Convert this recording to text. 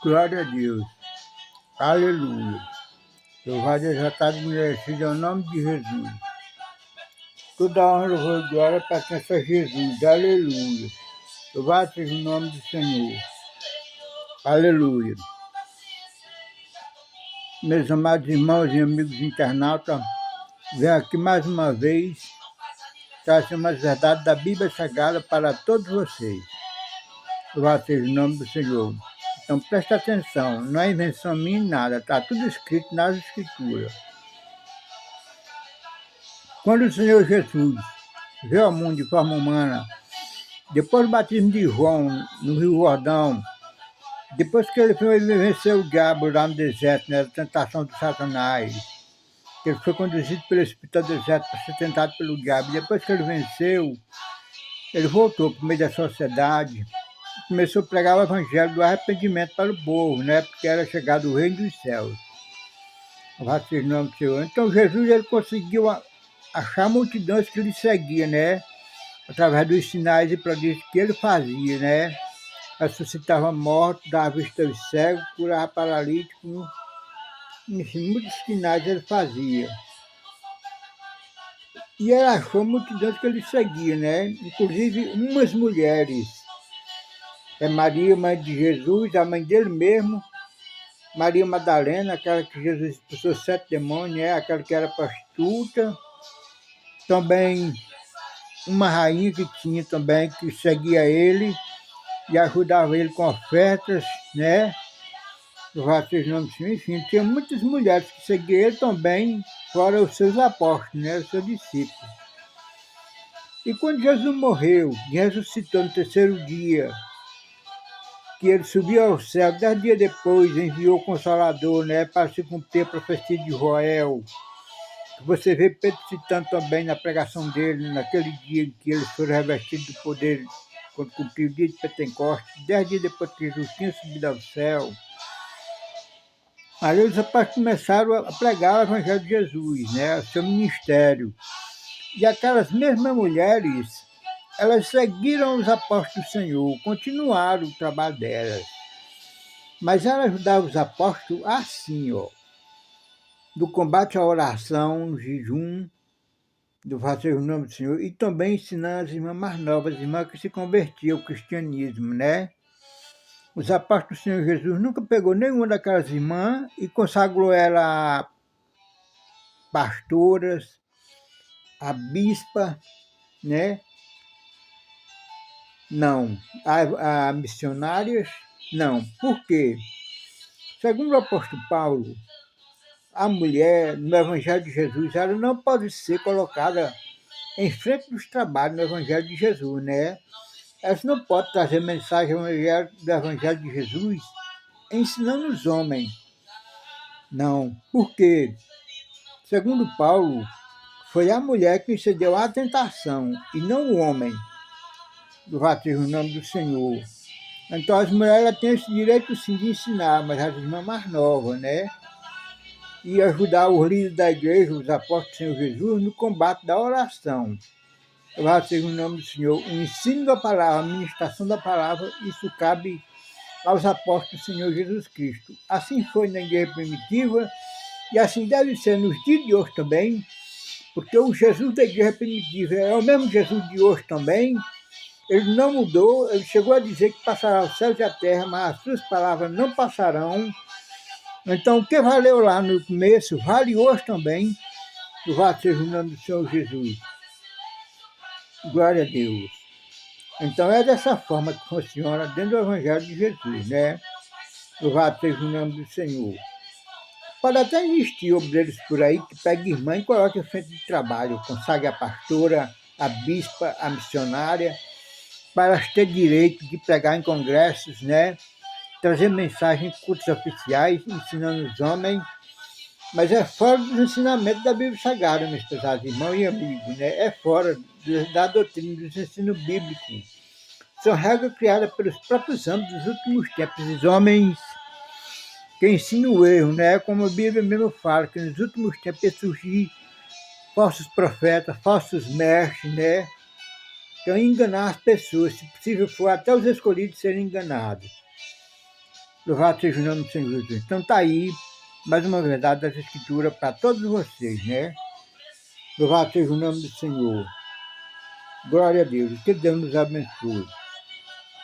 Glória a Deus. Aleluia. Louvado e exaltado e merecido é o nome de Jesus. Toda honra, louvor e glória pertence a Jesus. Aleluia. Louvado seja o nome do Senhor. Aleluia. Meus amados irmãos e amigos internautas, venho aqui mais uma vez trazer umas verdades da Bíblia Sagrada para todos vocês. Louvado seja o nome do Senhor. Então presta atenção, não é invenção minha nada, está tudo escrito nas Escrituras. Quando o Senhor Jesus veio ao mundo de forma humana, depois do batismo de João no Rio Jordão, depois que ele foi vencer o diabo lá no deserto, né, a tentação de Satanás, que ele foi conduzido pelo Espírito ao deserto para ser tentado pelo diabo, depois que ele venceu, ele voltou para o meio da sociedade, começou a pregar o evangelho do arrependimento para o povo, né, porque era chegado o reino dos céus. Louvado seja o nome do Senhor. Então Jesus ele conseguiu achar multidões que lhe seguiam, né? Através dos sinais e prodígios que ele fazia, né? Ressuscitava mortos, dava vista aos cegos, curava paralíticos, enfim, muitos sinais ele fazia. E ele achou multidões que ele seguia, né? Inclusive umas mulheres. É Maria, mãe de Jesus, a mãe dele mesmo, Maria Madalena, aquela que Jesus expulsou 7 demônios, né? Aquela que era prostituta. Também uma rainha que tinha também, que seguia ele e ajudava ele com ofertas, né? Louvado seja o nome do Senhor. Enfim, tinha muitas mulheres que seguiam ele também, fora os seus apóstolos, né? Os seus discípulos. E quando Jesus morreu, ressuscitou no terceiro dia, que ele subiu ao céu, 10 dias depois enviou o Consolador, né? Para se cumprir a profecia de Joel. Você vê Pedro citando também na pregação dele, naquele dia em que eles foram revestidos do poder, quando cumpriu o dia de Pentecostes, 10 dias depois que Jesus tinha subido ao céu. Aí os apóstolos começaram a pregar o Evangelho de Jesus, né, o seu ministério. E aquelas mesmas mulheres, elas seguiram os apóstolos do Senhor, continuaram o trabalho delas. Mas elas ajudavam os apóstolos assim, ó, do combate à oração, jejum, do fazer o nome do Senhor, e também ensinando as irmãs mais novas, as irmãs que se convertiam ao cristianismo, né? Os apóstolos do Senhor Jesus nunca pegou nenhuma daquelas irmãs e consagrou ela a pastoras, a bispa, né? Não. A missionárias, não. Por quê? Segundo o apóstolo Paulo, a mulher no Evangelho de Jesus, ela não pode ser colocada em frente dos trabalhos no Evangelho de Jesus, né? Elas não podem trazer mensagem do Evangelho de Jesus ensinando os homens. Não. Por quê? Segundo Paulo, foi a mulher que cedeu à tentação e não o homem. Louvado seja o nome do Senhor. Então as mulheres têm esse direito sim de ensinar, mas as irmãs mais novas, né? E ajudar os líderes da igreja, os apóstolos do Senhor Jesus, no combate da oração. Louvado seja o nome do Senhor. O ensino da palavra, a ministração da palavra, isso cabe aos apóstolos do Senhor Jesus Cristo. Assim foi na igreja primitiva e assim deve ser nos dias de hoje também, porque o Jesus da igreja primitiva é o mesmo Jesus de hoje também. Ele não mudou, ele chegou a dizer que passará os céus e a terra, mas as suas palavras não passarão. Então, o que valeu lá no começo, vale hoje também. Louvado seja o nome do Senhor Jesus. Glória a Deus. Então, é dessa forma que funciona dentro do Evangelho de Jesus, né? Louvado seja o nome do Senhor. Pode até existir obreiros por aí que peguem irmã e coloquem em frente de trabalho, consagre a pastora, a bispa, a missionária, para elas terem direito de pregar em congressos, né? Trazer mensagens em cultos oficiais, ensinando os homens, mas é fora dos ensinamentos da Bíblia Sagrada, meus pesados irmãos e amigos, né? É fora da doutrina, dos ensinos bíblicos. São regras criadas pelos próprios homens dos últimos tempos. Os homens que ensinam o erro, né? Como a Bíblia mesmo fala, que nos últimos tempos ia surgir falsos profetas, falsos mestres, né? Então, enganar as pessoas, se possível for, até os escolhidos serem enganados. Louvado seja o nome do Senhor Jesus. Então está aí mais uma verdade dessa escritura para todos vocês, né? Louvado seja o nome do Senhor. Glória a Deus. Que Deus nos abençoe.